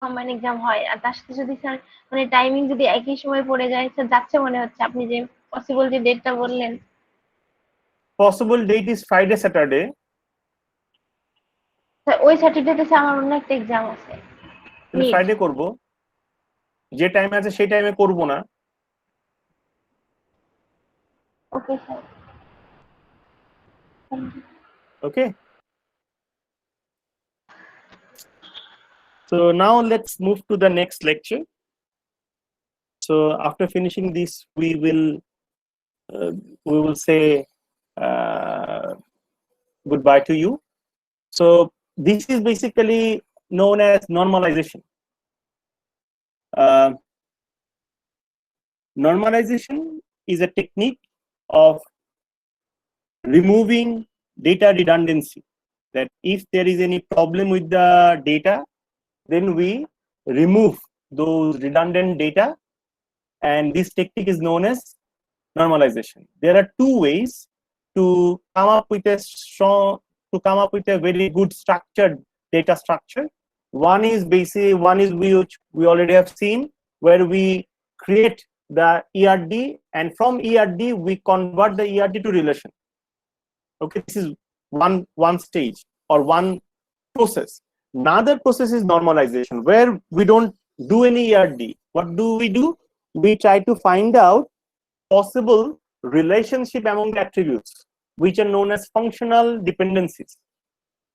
Combine exam হয় আর তার সাথে যদি স্যার মানে টাইমিং যদি একই সময় পড়ে যায় স্যার যাচ্ছে মনে হচ্ছে আপনি যে পসিবল যে ডেটটা বললেন। Possible date is Friday Saturday. Sir ওই স্যাটারডেতে স্যার আমার অন্য একটা এক্সাম আছে। ফ্রাইডে করব, যে টাইম আছে সেই টাইমে করব না। Okay sir. Okay, so now let's move to the next lecture. So after finishing this we will say goodbye to you. So this is basically known as normalization. Normalization is a technique of removing data redundancy, that if there is any problem with the data, then we remove those redundant data, and this technique is known as normalization. There are two ways to come up with a very good structured data structure. One is which we already have seen, where we create the ERD, and from ERD we convert the ERD to relation. Okay, this is one stage or one process. Another process is normalization, where we don't do any ERD. What do? We try to find out possible relationship among the attributes, which are known as functional dependencies.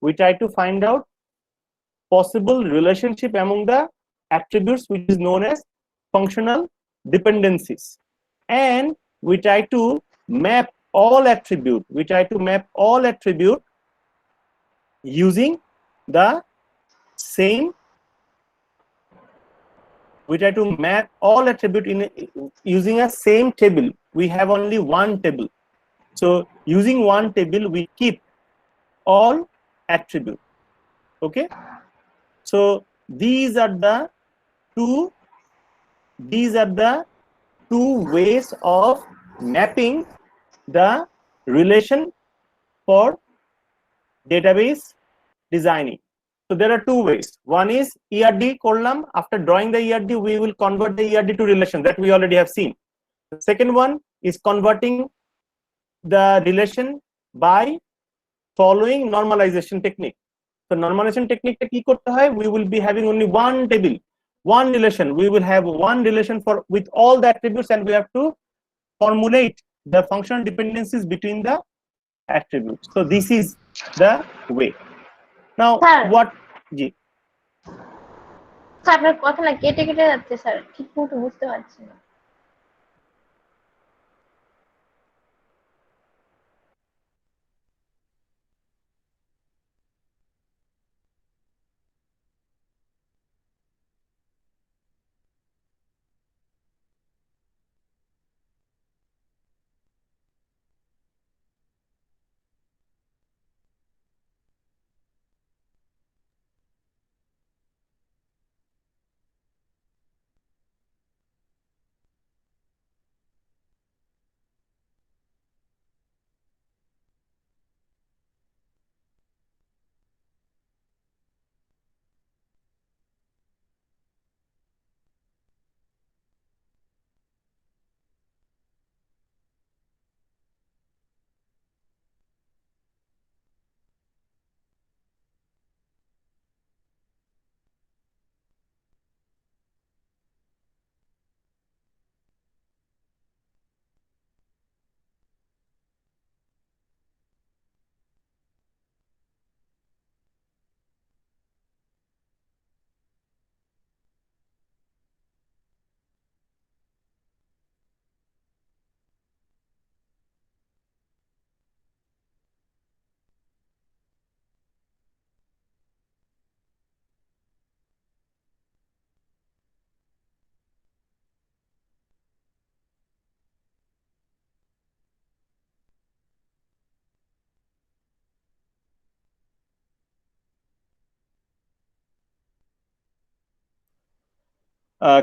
We try to find out possible relationship among the attributes, which is known as functional dependencies, and we try to map all attribute. Using the same. We try to map all attribute using a same table. We have only one table, so using one table we keep all attribute. Okay, so these are the two ways of mapping the relation for database designing. So there are two ways. One is ERD column. After drawing the ERD, we will convert the ERD to relation, that we already have seen. The second one is converting the relation by following normalization technique. So normalization technique ki korte hoy, we will be having only one table, one relation. We will have one relation with all the attributes, and we have to formulate the functional dependencies between the attributes. So this is the way. Now what G sir আপনার কথা না কেটে কেটে যাচ্ছে sir, ঠিক মতো বুঝতে পারছি না।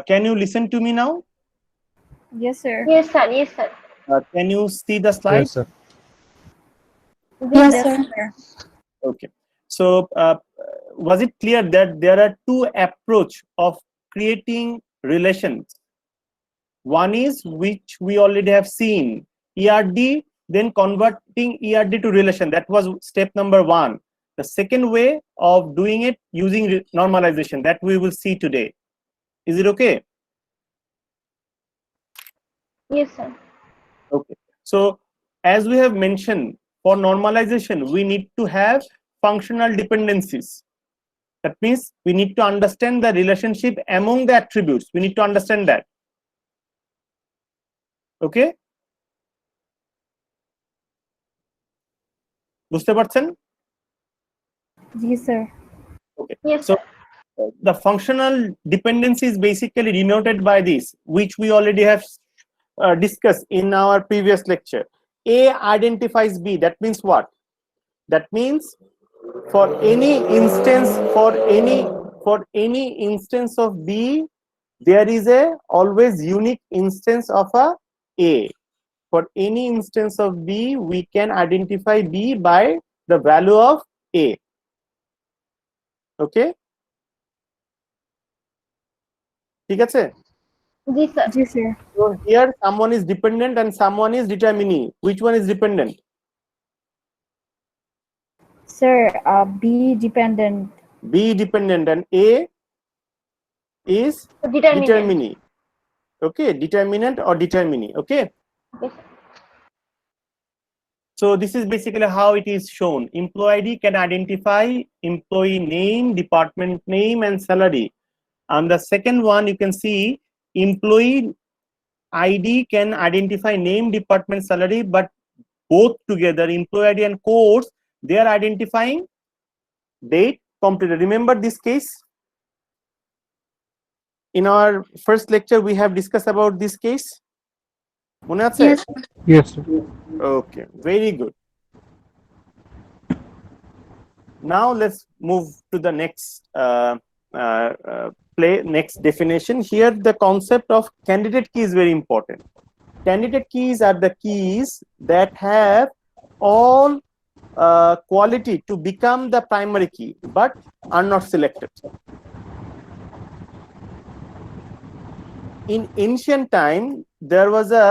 Can you listen to me now? Yes, sir. Yes, sir. Yes, sir. Can you see the slide? Yes, sir. Yes, sir. Okay. So was it clear that there are two approach of creating relations? One is which we already have seen, ERD, then converting ERD to relation. That was step number 1. The second way of doing it using normalization, that we will see today. Is it okay? Yes, sir. Okay. So as we have mentioned, for normalization, we need to have functional dependencies. That means we need to understand the relationship among the attributes. We need to understand that. Okay? বুঝতে পারছেন? Yes, sir. Okay. Yes, So sir. the functional dependency is basically denoted by this, which we already have discussed in our previous lecture. A identifies B. That means what? That means for any instance of B, there is a always unique instance of A. For any instance of B, we can identify B by the value of A. Okay? ঠিক আছে? Ji, sir. Yes, sir. So here someone is dependent and someone is determinee. Which one is dependent? Sir, B dependent. B dependent and A is Determinant. determinee. Okay, determinant or determinee. Okay. Okay, sir. So this is basically how it is shown. Employee ID can identify employee name, department name, and salary. And the second one, you can see employee ID can identify name, department, salary, but both together, employee ID and codes, they are identifying date completed. Remember this case? In our first lecture, we have discussed about this case. মনে আছে? Yes. Yes, sir. Okay, very good. Now let's move to the next next definition. Here the concept of candidate key is very important. Candidate keys are the keys that have all quality to become the primary key but are not selected. In ancient time, there was a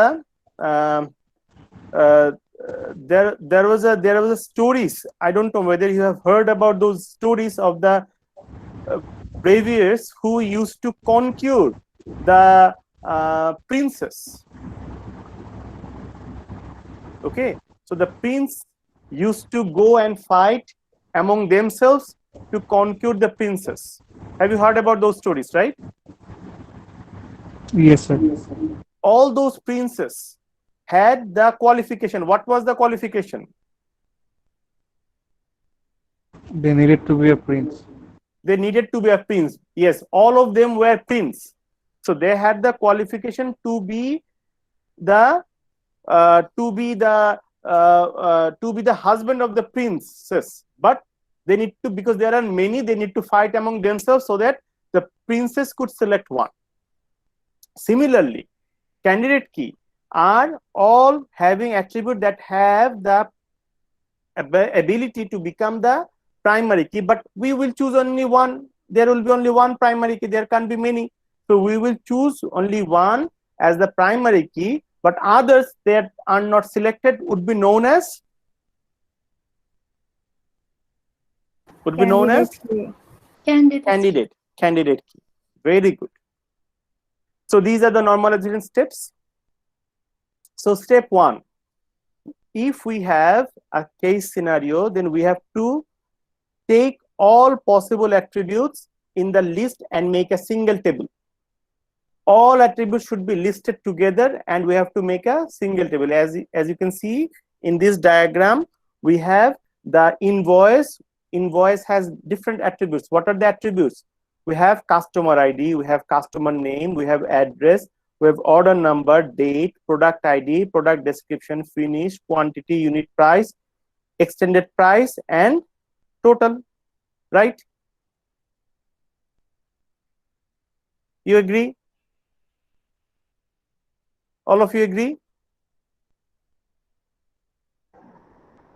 there was a stories. I don't know whether you have heard about those stories of the braviers who used to conquer the princess. Okay, so the prince used to go and fight among themselves to conquer the princess. Have you heard about those stories, right? Yes, sir. All those princes had the qualification. What was the qualification? They needed to be a prince. They needed to be a prince. Yes, all of them were prince. So they had the qualification to be the husband of the princess. But they need to, because there are many, they need to fight among themselves so that the princess could select one. Similarly, candidate key are all having attributes that have the ability to become the primary key, but we will choose only one. There will be only one primary key. There can't be many. So we will choose only one as the primary key, but others that are not selected would be known as candidate key. Very good. So these are the normalization steps. So step 1, if we have a case scenario, then we have to take all possible attributes in the list and make a single table. All attributes should be listed together and we have to make a single table. As you can see in this diagram, we have the invoice. Invoice has different attributes. What are the attributes? We have customer ID, we have customer name, we have address, we have order number, date, product ID, product description, finish, quantity, unit price, extended price, and total, right? You agree? All of you agree?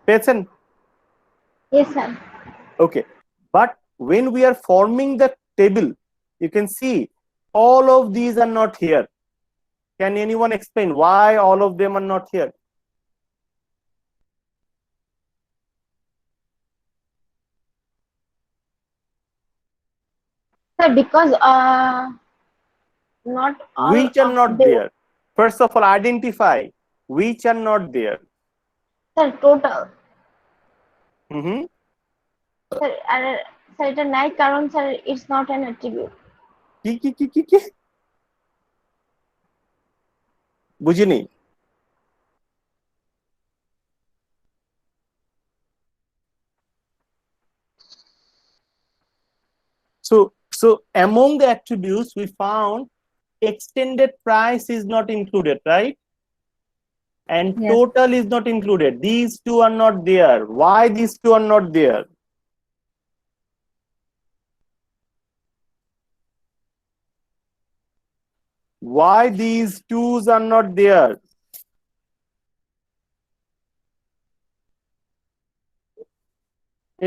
পেয়েছেন? Yes, sir. Okay, but when we are forming the table, you can see all of these are not here. Can anyone explain why all of them are not here? Sir, because not all Which are of not the, there? First of all, identify which are not there. sir, total, Mm-hmm. sir, sir, এটা নাই কারণ sir it's not an attribute. কি বুঝিনি। So among the attributes we found extended price is not included, right? And Yes. total is not included. These two are not there. Why these two are not there? Why these twos are not there?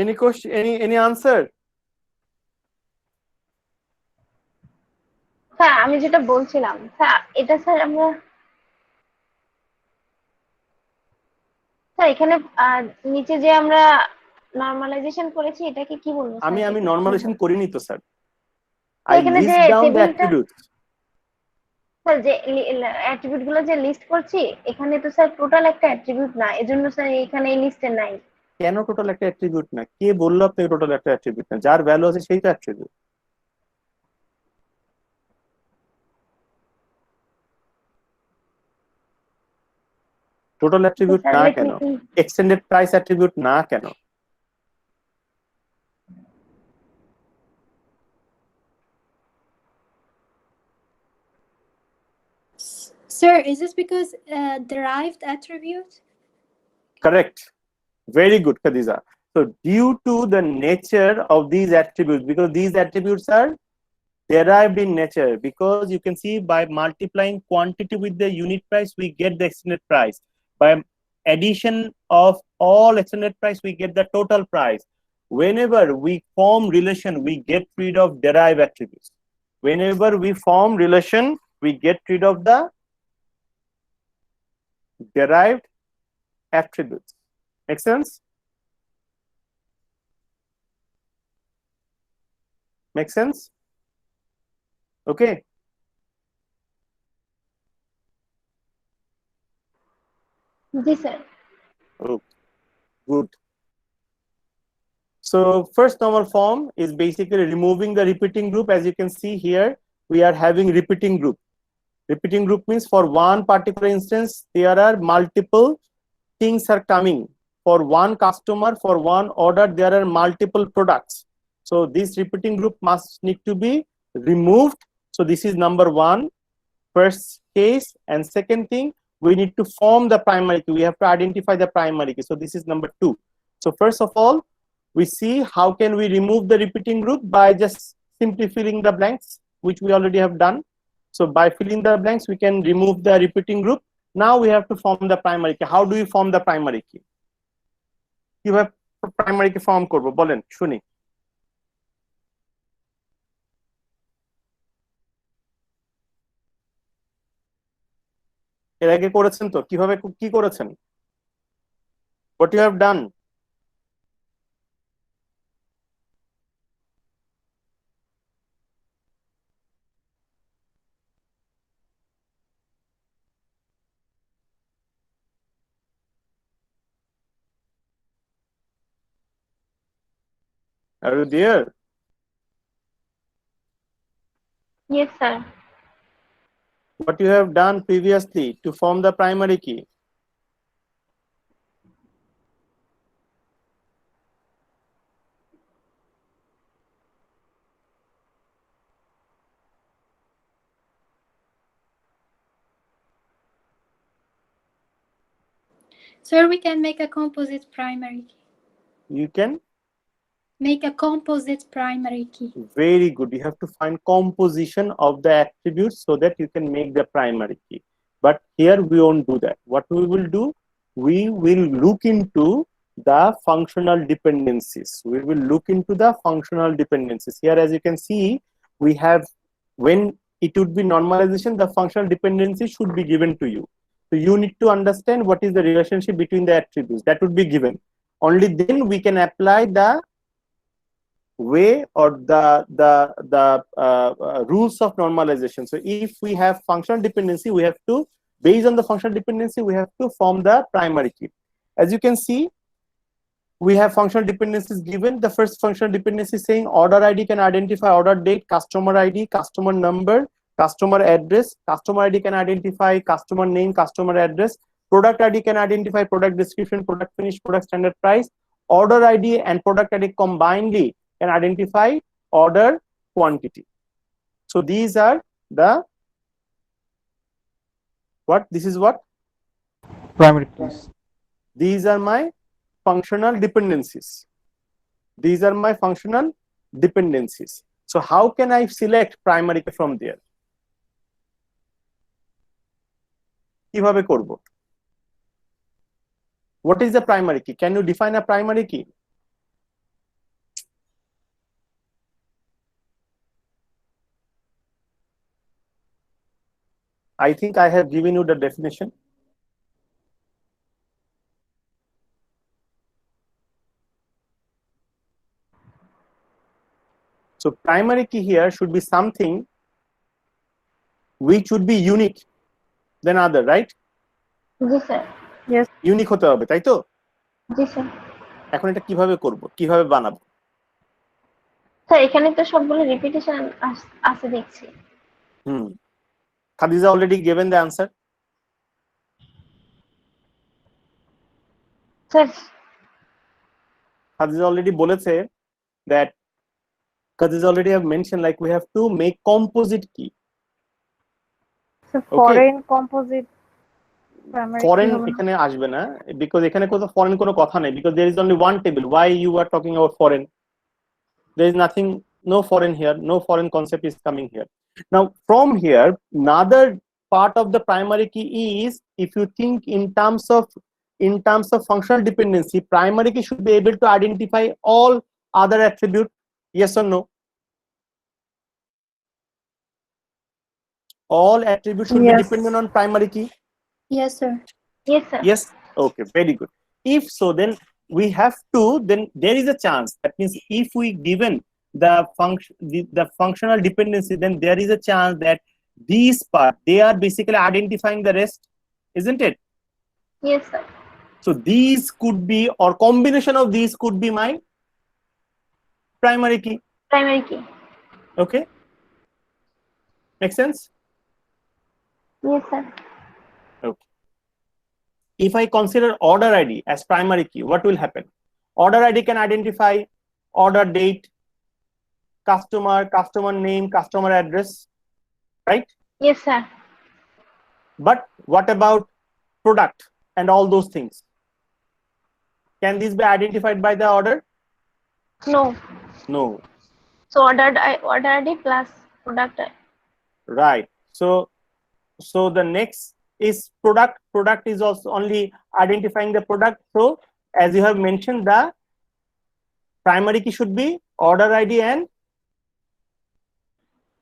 Any question? Any answer? Sir আমি যেটা বলছিলাম sir এটা sir আমরা sir এখানে নিচে যে আমরা normalisation করেছি এটাকে কি বলবো স্যার? আমি এটা কি নরমালাইজেশন বলবো? করিনি তো স্যার। স্যার, I এখানে যে list down the টেবিলটা attributes. স্যার যে অ্যাট্রিবিউট গুলো যে লিস্ট করছি এখানে তো স্যার টোটাল একটা অ্যাট্রিবিউট না, এজন্য স্যার এখানে এই লিস্টে নাই। কেন টোটাল একটা অ্যাট্রিবিউট না? কে বললো আপনাকে টোটাল একটা অ্যাট্রিবিউট না? যার ভ্যালু আছে সেই তো অ্যাট্রিবিউট। টোটাল অ্যাট্রিবিউট স্যার না let কেন? me এক্সটেন্ডেড প্রাইস অ্যাট্রিবিউট না কেন? Sir, is this because derived attribute? Correct. Very good, Khadija. So due to the nature of these attributes, because these attributes are derived in nature, because you can see by multiplying quantity with the unit price, we get the extended price. By addition of all extended price, we get the total price. Whenever we form relation, we get rid of derived attributes. Whenever we form relation, we get rid of the derived attributes. Make sense? Make sense? Okay. G sir. Oh, good. So first normal form is basically removing the repeating group. As you can see here, we are having repeating group. Repeating group means for one particular instance, there are multiple things are coming. For one customer, for one order, there are multiple products. So this repeating group must need to be removed. So this is number one, first case. And second thing, we need to form the primary key. We have to identify the primary key. So this is number two. So first of all, we see how can we remove the repeating group by just simply filling the blanks, which we already have done. So by filling the blanks, we can remove the repeating group. Now we have to form the primary key. How do we form the primary key? কিভাবে primary কি form করব বলেন শুনি। এর আগে করেছেন তো? কিভাবে কি করেছেন? What you have done? Are you there? Yes sir. What you have done previously to form the primary key? Sir, we can make a composite primary key. You can? Make a composite primary key. Very good. You have to find composition of the attributes so that you can make the primary key. But here we won't do that. What we will do, we will look into the functional dependencies. We will look into the functional dependencies. Here, as you can see, we have, when it would be normalization, the functional dependency should be given to you. So you need to understand what is the relationship between the attributes that would be given. Only then we can apply the way or the rules of normalization. So if we have functional dependency, we have to, based on the functional dependency, we have to form the primary key. As you can see, we have functional dependencies given. The first functional dependency saying order ID can identify order date, customer ID, customer number, customer address. Customer ID can identify customer name, customer address. Product ID can identify product description, product finish, product standard price. Order ID and product ID combinedly can identify order quantity. So these are the what? This is what? Primary keys. These are my functional dependencies. These are my functional dependencies. So how can I select primary key from there? কিভাবে করব? What is the primary key? Can you define a primary key? I think I have given you the definition. So primary key here should be something which would be unique than other, right? G sir. Unique হতে হবে, তাই তো? জি sir. এখন এটা কিভাবে করব, কিভাবে বানাবো? স্যার এখানে তো সবগুলো রিপিটেশন আছে দেখছি। Khadija already given the answer. Sir Khadija already বলেছে that Khadija already have mentioned like we have to make composite key. Foreign composite primary Foreign এখানে আসবে না, because এখানে কোনো foreign কোনো কথা নেই, because there is only one table. Why you are talking about foreign? There is nothing, no foreign here, no foreign concept is coming here. Now from here, another part of the primary key is, if you think in terms of functional dependency, primary key should be able to identify all other attributes. Yes or no? All attributes should be dependent on primary key. Yes, sir. Yes, sir. Yes. Okay, very good. If so, then we have to, then there is a chance, that means if we given the function, the functional dependency, then there is a chance that these part, they are basically identifying the rest, isn't it? Yes, sir. So these could be, or combination of these could be my primary key. Primary key. Okay, make sense? Yes, sir. Okay. If I consider order ID as primary key, what will happen? Order ID can identify order date, customer name, customer address, right? Yes, sir. But what about product and all those things? Can these be identified by the order? No. No. So order ID plus product ID. Right. So the next is product. Product is also only identifying the product. So as you have mentioned, the primary key should be order ID and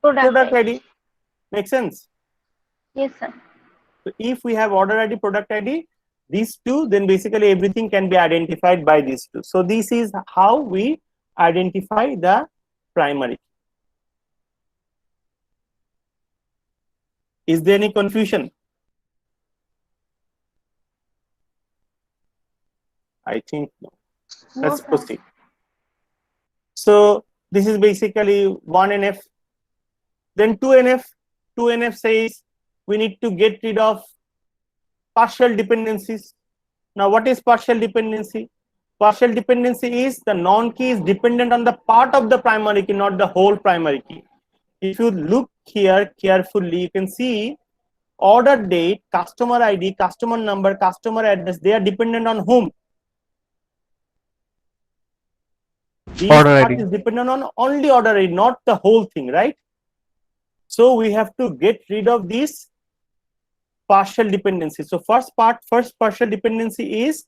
product ID. Make sense? Yes, sir. So if we have order ID, product ID, these two, then basically everything can be identified by these two. So this is how we identify the primary. Is there any confusion? I think no. Let's proceed. So this is basically 1NF. Then 2NF. 2NF says we need to get rid of partial dependencies. Now what is partial dependency? Partial dependency is the non-key is dependent on the part of the primary key, not the whole primary key. If you look here carefully, you can see order date, customer ID, customer number, customer address, they are dependent on whom? This Order part ID is dependent on only order ID, not the whole thing, right? So we have to get rid of this partial dependency. So first partial dependency is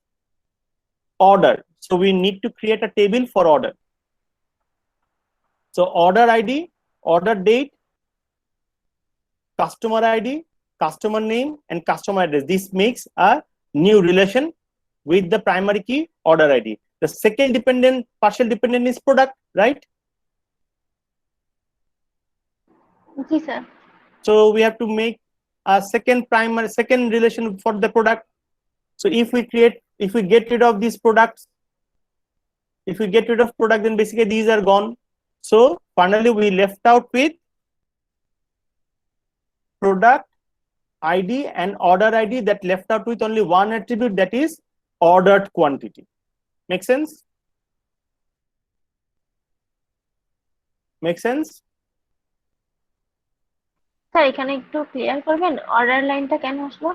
order. So we need to create a table for order. So order ID, order date, customer ID, customer name, and customer address. This makes a new relation with the primary key order ID. The second dependent, partial dependent is product, right? G sir So we have to make a second relation for the product. So if we get rid of these products, then basically these are gone. So finally we left out with product ID and order ID, that left out with only one attribute, that is ordered quantity. Make sense? Make sense? Sir এখানে একটু clear করবেন order লাইনটা কেন আসলো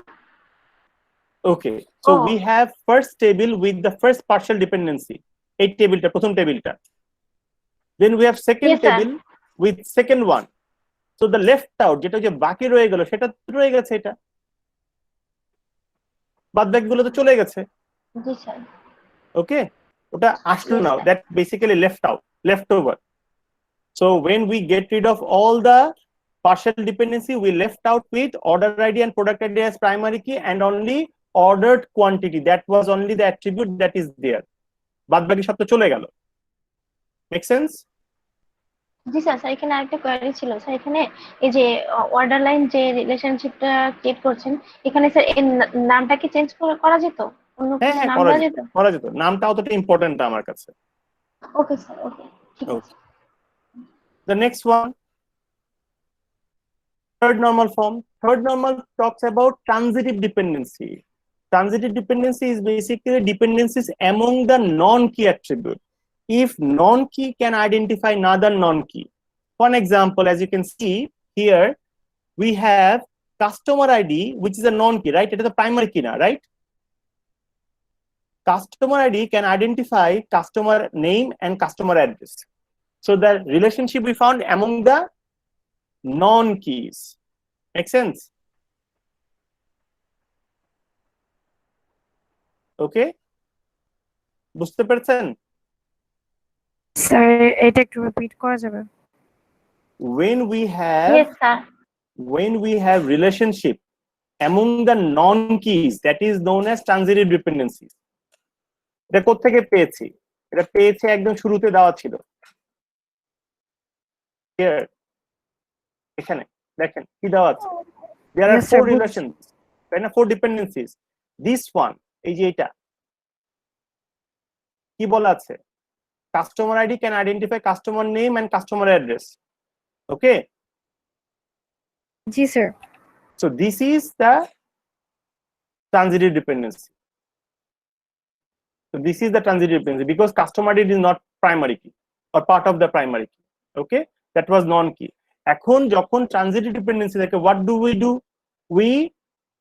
Okay, so Oh. we have first table with the first partial dependency, এই টেবিলটা, প্রথম টেবিলটা. Then we have second Yes, sir. table with second one. So the left out, যেটা যে বাকি রয়ে গেল, সেটা রয়ে গেছে, এটা বাদ বাকিগুলো তো চলে গেছে. জি স্যার Okay, ওটা আসলো Yes, না, sir. that basically left over. So when we get rid of all the partial dependency, we left out with order ID and product ID as primary key, and only ordered quantity, that was only the attribute that is there. বাদ বাকি সব তো চলে গেল. Make sense? জি sir sir এখানে আরেকটা query ছিল sir এখানে এই যে অর্ডার লাইন যে রিলেশনশিপটা ক্রিয়েট করছেন এখানে স্যার এর নামটা কি চেঞ্জ করা যেত অন্য হ্যাঁ কিছু হ্যাঁ, নাম করা দেওয়া যেত, যেত নামটা অতটা ইম্পর্টেন্ট আমার কাছে. ওকে স্যার ওকে ঠিক আছে The next one, third normal form. Third normal talks about transitive dependency. Transitive dependency is basically dependencies among the non-key attribute. If non-key can identify another non-key. For example, as you can see here, we have customer ID, which is a non-key, right? It is a primary key now, right? Customer ID can identify customer name and customer address. So the relationship we found among the non-keys. Make sense? Okay? বুঝতে পেরেছেন? Sir এটা একটু repeat করা যাবে When yes sir we have relationship among the non-keys, that is known as transitive dependencies. এটা কোত্থেকে পেয়েছি? এটা পেয়েছি একদম শুরুতে দেওয়া ছিল. Here, এখানে দেখেন কি দেওয়া আছে. There are Yes, sir, four বুঝছি। relations, তাই না? Four dependencies. This one, এই যে এটা কি বলা আছে? Customer ID can identify customer name and customer address. Okay, G sir so this is the transitive dependency. So this is the transitive dependency because customer ID is not primary key or part of the primary key. Okay, that was non-key. এখন যখন transitive dependency থাকে, what do? We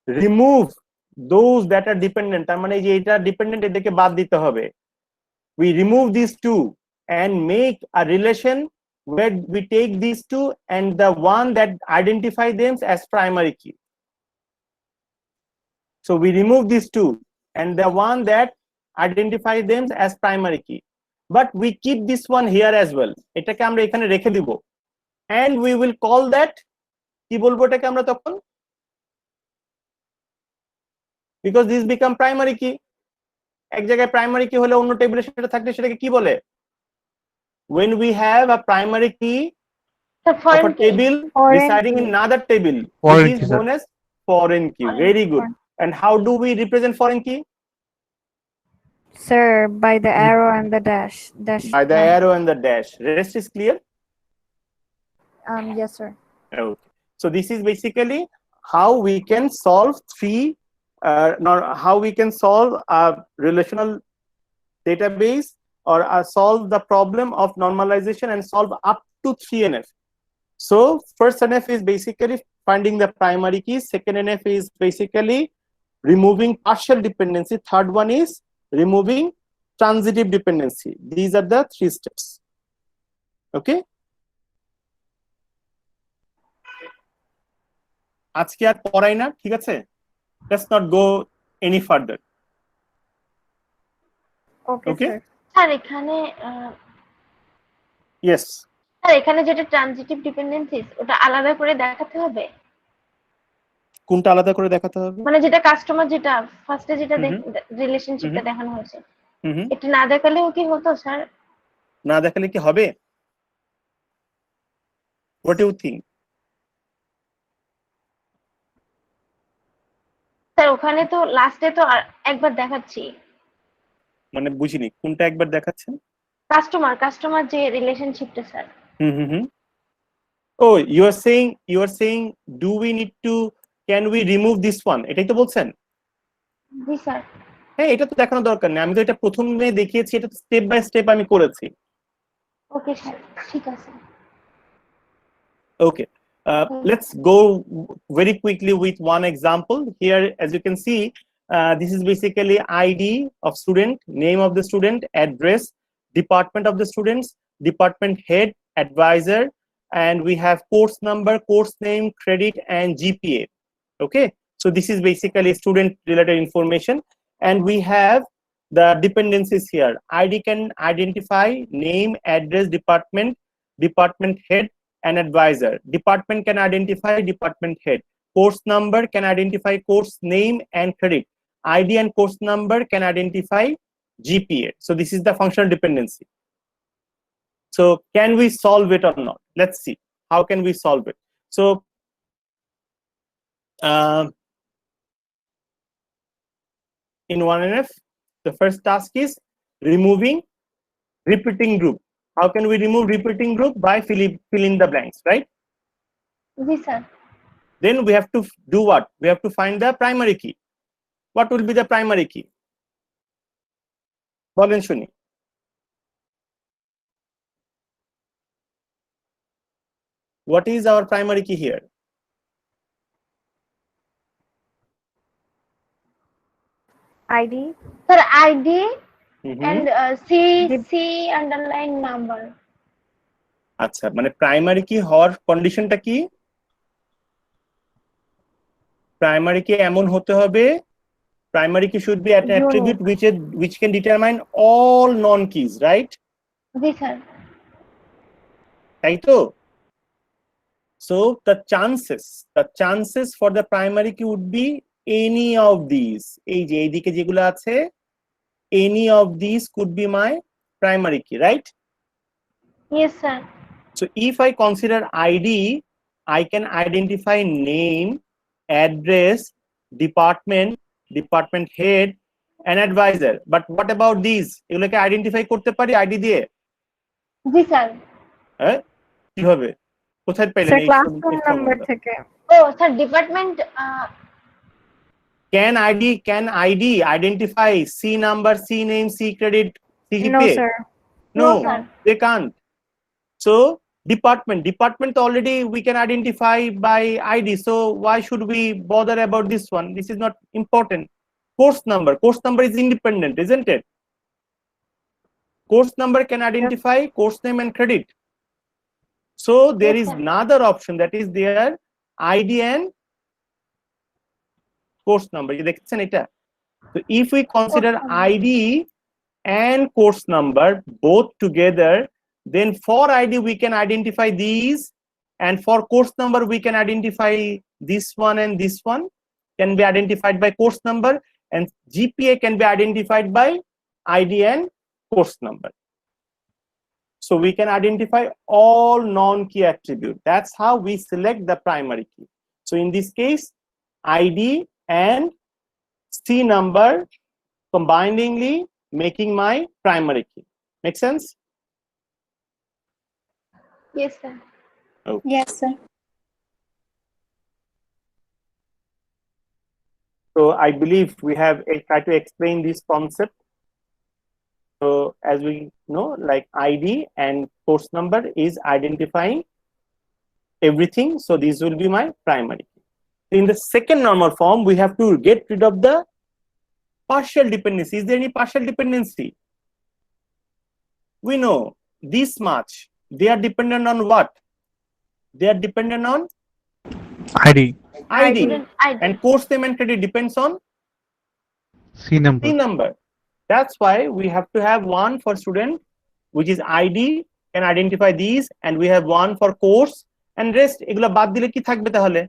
remove those that are dependent. তার মানে যে এটা dependent, এটাকে বাদ দিতে হবে. We remove these two and make a relation where we take these two and the one that identify them as primary key. So we remove these two and the one that identify them as primary key, but we keep this one here as well. এটাকে আমরা এখানে রেখে দিব and we will call that, কি বলবো এটাকে আমরা তখন, because this become primary key. এক জায়গায় primary key হলে অন্য টেবিলে সেটা থাকলে সেটাকে কি বলে? When we have a primary key sir of foreign a table Foreign residing in key. another table, Foreign it key, is sir. known as foreign key. Foreign Very good. foreign. And how do we represent foreign key? Sir by the arrow and the dash By the arrow and the dash. Rest is clear? Yes sir Okay. So this is basically how we can solve how we can solve a relational database or solve the problem of normalization and solve up to 3NF. So first NF is basically finding the primary key. Second NF is basically removing partial dependency. Third one is removing transitive dependency. These are the three steps. Okay. আজকে আর পড়াই না, ঠিক আছে? Let's not go any further. Okay, Okay. sir. Sir এখানে Yes. Sir এখানে যেটা transitive dependencies ওটা আলাদা করে দেখাতে হবে, কোনটা আলাদা করে দেখাতে হবে? মানে যেটা কাস্টমার যেটা ফার্স্টে যেটা হুম রিলেশনশিপটা হুম। দেখানো হয়েছে হুম। এটা না দেখালেও কি হতো স্যার? না দেখালে কি হবে? What do you think? Sir ওখানে তো লাস্টে তো একবার দেখাচ্ছি মানে বুঝিনি কোনটা একবার দেখাচ্ছেন? কাস্টমার যে রিলেশনশিপটা sir. Hmm. Oh, you are saying do we need to, can we remove this one, এটাই তো বলছেন? জি স্যার। হ্যাঁ, এটা তো দেখানো দরকার নেই, আমি তো এটা প্রথমে দেখিয়েছি, এটা তো স্টেপ বাই স্টেপ আমি করেছি। ওকে স্যার, ঠিক আছে। Okay, let's go very quickly with one example. Here, as you can see, this is basically ID of student, name of the student, address, department of the students, department head, advisor, and we have course number, course name, credit, and GPA. Okay, so this is basically student related information, and we have the dependencies here. ID can identify name, address, department head, an advisor. Department can identify department head. Course number can identify course name and credit. ID and course number can identify GPA. So this is the functional dependency. So can we solve it or not? Let's see. How can we solve it? So in 1NF, the first task is removing repeating group. How can we remove repeating group? By fill in the blanks, right? G sir. Then we have to do what? We have to find the primary key. What will be the primary key? বলেন শুনি। What is our primary key here? ID. Sir ID Mhm. And C underline number. আচ্ছা, মানে primary কি হওয়ার কন্ডিশনটা কি? Primary কি এমন হতে হবে, primary key should be an attribute which can determine all non keys, right? G sir. তাই তো? So the chances for the primary key would be any of these. এই যে এইদিকে যেগুলো আছে, any of these could be my primary key, right? Yes sir. So if I consider ID, I can identify name, address, department head, and advisor. But what about these? এগুলোকে identify করতে পারি ID দিয়ে? জি sir. হ্যাঁ, কিভাবে? কোথায় পেলেন Sir, এই classroom number সম্বন্ধে? থেকে. ও sir department Can ID identify C number, C name, C credit, C No, GPA? sir. No No, sir. they can't. So department already we can identify by ID. So why should we bother about this one? This is not important. Course number is independent, isn't it? Course number can identify course name and credit. So there Yes, is sir. another option, that is their ID and course number. You দেখছেন এটা? So if we consider number. ID and course number both together, then for ID we can identify these, and for course number we can identify this one and this one can be identified by course number, and GPA can be identified by ID and course number. So we can identify all non-key attributes. That's how we select the primary key. So in this case, ID and C number combiningly making my primary key. Make sense? Yes sir. Yes, sir. So I believe we have tried to explain this concept. So as we know, like ID and course number is identifying everything. So this will be my primary key. In the second normal form, we have to get rid of the partial dependency. Is there any partial dependency? We know this much. They are dependent on what? They are dependent on ID. ID. ID. And course name and credit depends on C number. C number. That's why we have to have one for student, which is ID, can identify these, and we have one for course, and rest এগুলা বাদ দিলে কি থাকবে তাহলে?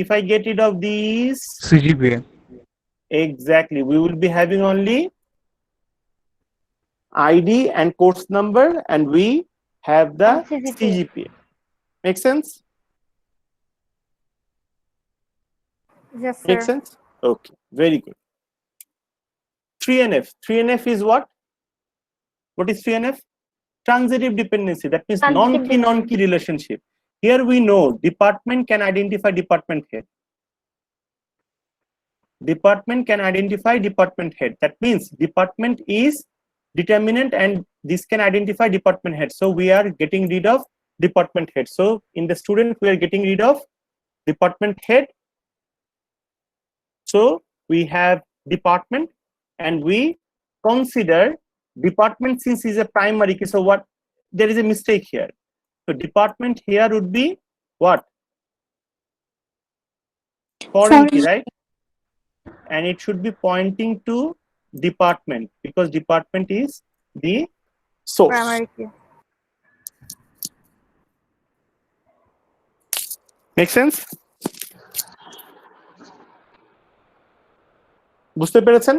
If I get rid of these, CGPA. exactly, we will be having only ID and course number, and we have the And CGPA. CGPA. Make sense? Yes, Make sir. sense? Okay, very good. 3NF. 3NF is what? What is 3NF? Transitive dependency. That means Transitive non-key non-key relationship. Here we know department can identify department head. Department can identify department head. That means department is determinant, and this can identify department head. So we are getting rid of department head. So in the student, we are getting rid of department head. So we have department, and we consider department since is a primary key. So what? There is a mistake here. So department here would be what? Foreign key, right? And it should be pointing to department, because department is the source. Primary key. Make sense? বুঝতে পেরেছেন?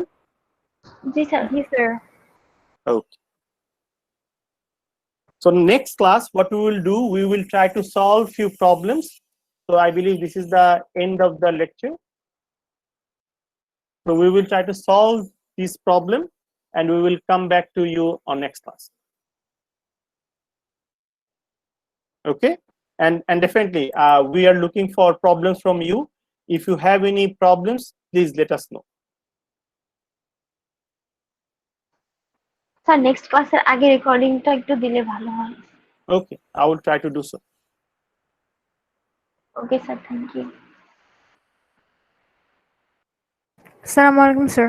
জি sir. Yes, sir. Okay. So next class, what we will do, we will try to solve few problems. So I believe this is the end of the lecture. So we will try to solve this problem, and we will come back to you on next class. Okay, and definitely we are looking for problems from you. If you have any problems, please let us know. Sir next ক্লাসের আগে রেকর্ডিংটা একটু দিলে ভালো হয়। Okay, I will try to do so. Okay sir, thank you. Assalamu alaikum, sir.